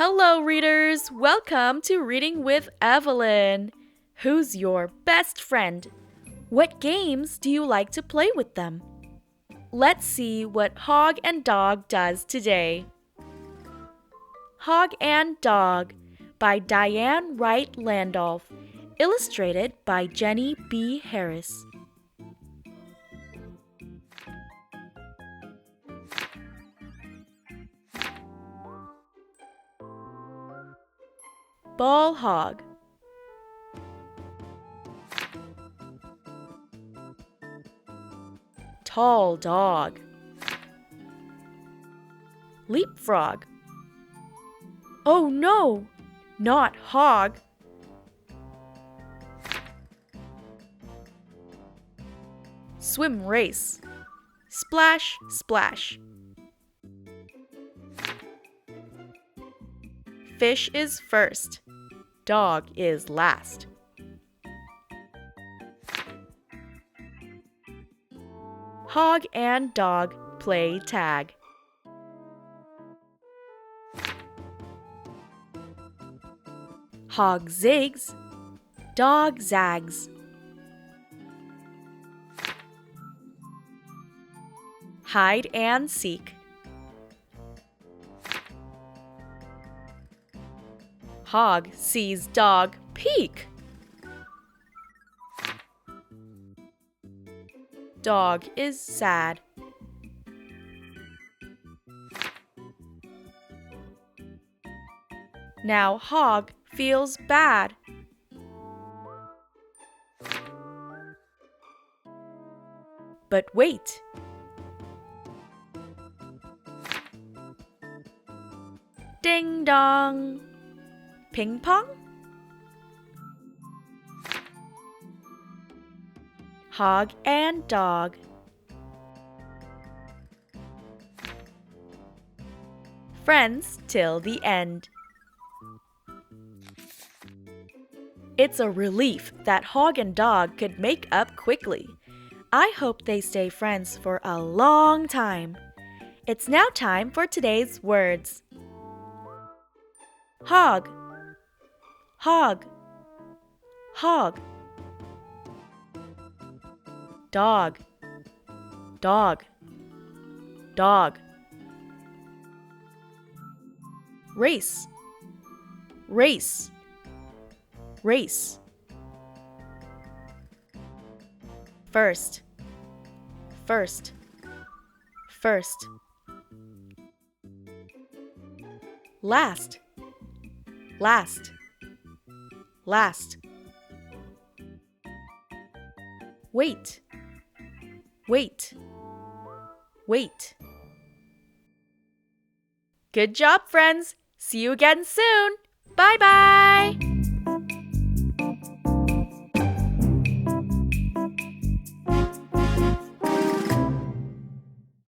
Hello, readers! Welcome to Reading with Evelyn. Who's your best friend? What games do you like to play with them? Let's see what Hog and Dog does today. Hog and Dog by Diane Wright Landolf, illustrated by Jenny B. Harris. Ball hog. Tall dog. Leapfrog. Oh no, not hog. Swim race. Splash, splash. Fish is first. Dog is last. Hog and Dog play tag. Hog zigs. Dog zags. Hide and seek. Hog sees dog peek. Dog is sad. Now Hog feels bad. But wait. Ding dong. Ping pong? Hog and Dog. Friends till the end. It's a relief that Hog and Dog could make up quickly. I hope they stay friends for a long time. It's now time for today's words. Hog. Hog. Hog. Dog. Dog. Dog. Race. Race. Race. First. First. First. Last. Last. Last. Wait. Wait. Wait. Good job, friends. See you again soon. Bye-bye.